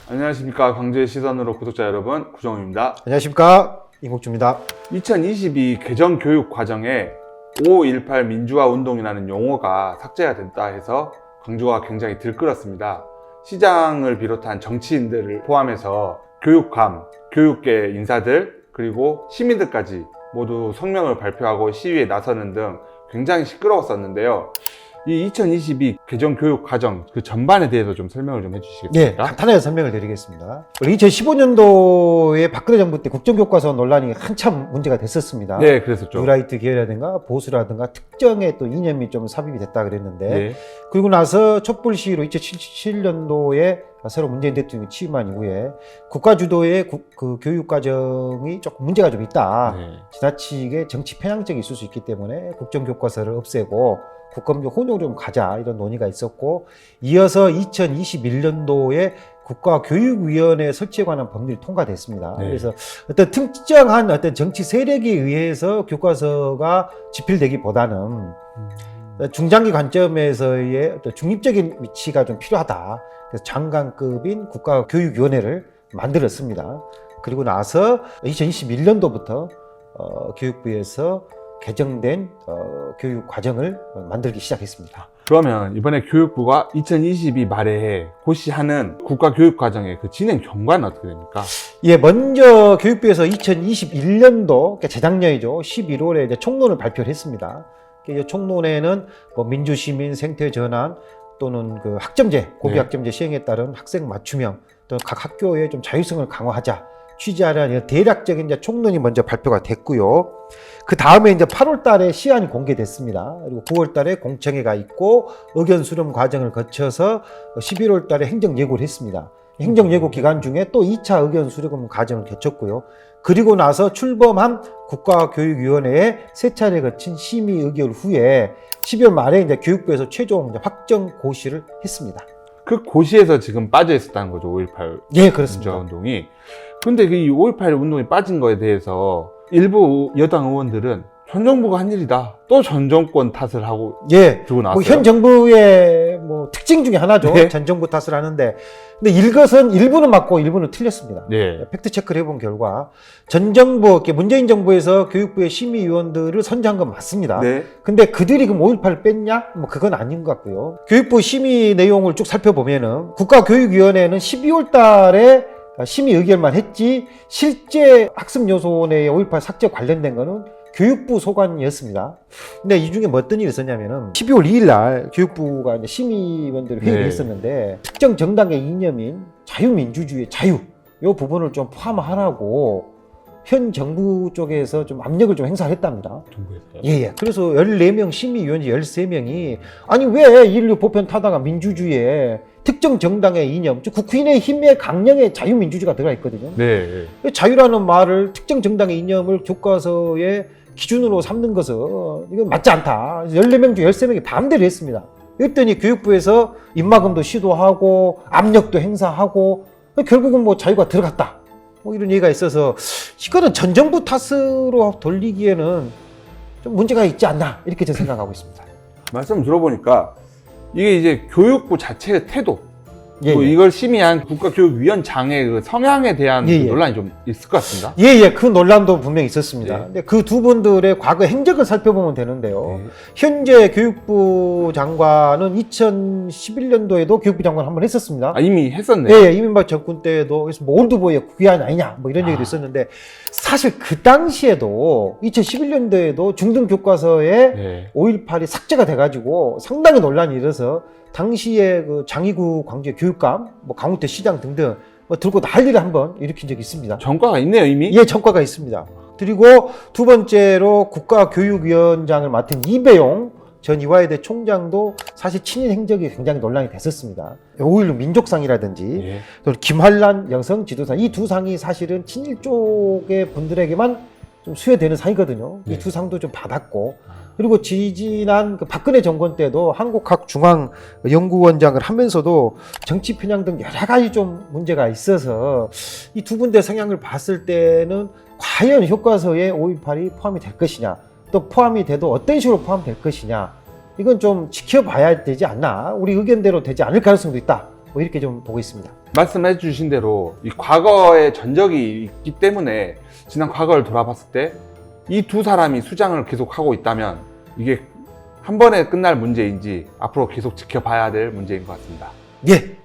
안녕하십니까. 광주의 시선으로 구독자 여러분, 구정우입니다. 안녕하십니까, 이국주입니다. 2022 개정교육 과정에 5.18 민주화 운동이라는 용어가 삭제가 됐다 해서 광주가 굉장히 들끓었습니다. 시장을 비롯한 정치인들을 포함해서 교육감, 교육계 인사들, 그리고 시민들까지 모두 성명을 발표하고 시위에 나서는 등 굉장히 시끄러웠었는데요. 이 2022 개정교육 과정 그 전반에 대해서 좀 설명을 좀 해주시겠습니까? 네, 간단하게 설명을 드리겠습니다. 2015년도에 박근혜 정부 때 국정교과서 논란이 한참 문제가 됐었습니다. 네, 그랬었죠. 뉴라이트 계열이라든가 보수라든가 특정의 또 이념이 좀 삽입이 됐다 그랬는데, 네. 그리고 나서 촛불 시위로 2017년도에 새로 문재인 대통령이 취임한 이후에 국가 주도의 그 교육 과정이 조금 문제가 좀 있다. 네. 지나치게 정치 편향적이 있을 수 있기 때문에 국정교과서를 없애고 국감적 혼용을 좀 가자, 이런 논의가 있었고, 이어서 2021년도에 국가교육위원회 설치에 관한 법률이 통과됐습니다. 네. 그래서 어떤 특정한 어떤 정치 세력에 의해서 교과서가 집필되기보다는 중장기 관점에서의 어떤 중립적인 위치가 좀 필요하다. 그래서 장관급인 국가교육위원회를 만들었습니다. 그리고 나서 2021년도부터 교육부에서 개정된 교육 과정을 만들기 시작했습니다. 그러면 이번에 교육부가 2022 말에 고시하는 국가교육과정의 그 진행 경과는 어떻게 됩니까? 예, 먼저 교육부에서 2021년도, 그러니까 재작년이죠. 11월에 이제 총론을 발표를 했습니다. 이 총론에는 뭐 민주시민 생태 전환 또는 그 학점제, 고비 학점제 시행에 따른 학생 맞춤형, 또 각 학교의 좀 자율성을 강화하자, 취지하라는 대략적인 이제 총론이 먼저 발표가 됐고요. 그 다음에 이제 8월 달에 시안이 공개됐습니다. 그리고 9월 달에 공청회가 있고 의견 수렴 과정을 거쳐서 11월 달에 행정 예고를 했습니다. 행정 예고 기간 중에 또 2차 의견 수렴 과정을 거쳤고요. 그리고 나서 출범한 국가교육위원회에 세 차례 거친 심의 의결 후에 12월 말에 이제 교육부에서 최종 이제 확정 고시를 했습니다. 그 고시에서 지금 빠져 있었다는 거죠, 5.18 예, 그렇습니다. 민주화 운동이. 그런데 그 5.18 운동이 빠진 거에 대해서 일부 여당 의원들은 전 정부가 한 일이다, 또 전 정권 탓을 하고 예, 들고 나왔어요. 뭐 현 정부의 뭐 특징 중에 하나죠. 네. 전 정부 탓을 하는데, 근데 이것은 일부는 맞고 일부는 틀렸습니다. 네. 팩트 체크를 해본 결과 전 정부, 문재인 정부에서 교육부의 심의위원들을 선정한 건 맞습니다. 네. 근데 그들이 그럼 5.18을 뺐냐? 뭐 그건 아닌 것 같고요. 교육부 심의 내용을 쭉 살펴보면은 국가교육위원회는 12월 달에 심의 의결만 했지 실제 학습 요소 내의 5.18 삭제 관련된 거는 교육부 소관이었습니다. 근데 이 중에 뭐 어떤 일이 있었냐면은 12월 2일 날 교육부가 이제 심의위원들을 회의를 네. 했었는데, 특정 정당의 이념인 자유민주주의 자유, 이 부분을 좀 포함하라고 현 정부 쪽에서 좀 압력을 좀 행사했답니다. 정부에서요? 예. 그래서 14명 심의위원이 13명이 아니 왜 인류 보편 타다가 민주주의에 특정 정당의 이념, 즉 국민의 힘의 강령의 자유민주주의가 들어가 있거든요. 네. 자유라는 말을 특정 정당의 이념을 교과서에 기준으로 삼는 것은 이건 맞지 않다. 14명 중 13명이 반대를 했습니다. 그랬더니 교육부에서 입막음도 시도하고 압력도 행사하고 결국은 뭐 자유가 들어갔다, 뭐 이런 얘기가 있어서 이거는 전 정부 탓으로 돌리기에는 좀 문제가 있지 않나, 이렇게 저는 생각하고 있습니다. 말씀 들어보니까 이게 이제 교육부 자체의 태도, 예, 또 예. 이걸 심의한 국가교육위원장의 그 성향에 대한 예, 그 예. 논란이 좀 있을 것 같습니다. 예, 그 논란도 분명히 있었습니다. 네. 근데 그 두 분들의 과거 행적을 살펴보면 되는데요. 네. 현재 교육부 장관은 2011년도에도 교육부 장관 한번 했었습니다. 아, 이미 했었네요. 예, 이명박 정권 때도 그래서 뭐 올드보이의 귀환 아니냐, 뭐 이런 얘기도 있었는데, 사실 그 당시에도 2011년도에도 중등 교과서에 네. 5.18이 삭제가 돼가지고 상당히 논란이 일어서 당시에 그 장이구 광주의 교육감, 뭐 강우태 시장 등등 뭐 들고 난리를 한번 일으킨 적이 있습니다. 전과가 있네요, 이미. 예, 전과가 있습니다. 그리고 두 번째로 국가교육위원장을 맡은 이배용 전 이화여대 총장도 사실 친일 행적이 굉장히 논란이 됐었습니다. 5.16 민족상이라든지 예. 또 김한란 여성 지도상, 이 두 상이 사실은 친일 쪽의 분들에게만 좀 수여되는 상이거든요. 네. 이 두 상도 좀 받았고, 그리고 지지난 그 박근혜 정권 때도 한국학중앙연구원장을 하면서도 정치 편향 등 여러 가지 좀 문제가 있어서 이 두 군데 성향을 봤을 때는 과연 교과서에 5.18이 포함이 될 것이냐, 또 포함이 돼도 어떤 식으로 포함될 것이냐, 이건 좀 지켜봐야 되지 않나, 우리 의견대로 되지 않을 가능성도 있다, 뭐 이렇게 좀 보고 있습니다. 말씀해 주신 대로 이 과거의 전적이 있기 때문에 지난 과거를 돌아봤을 때 이 두 사람이 수장을 계속 하고 있다면 이게 한 번에 끝날 문제인지 앞으로 계속 지켜봐야 될 문제인 것 같습니다. 예.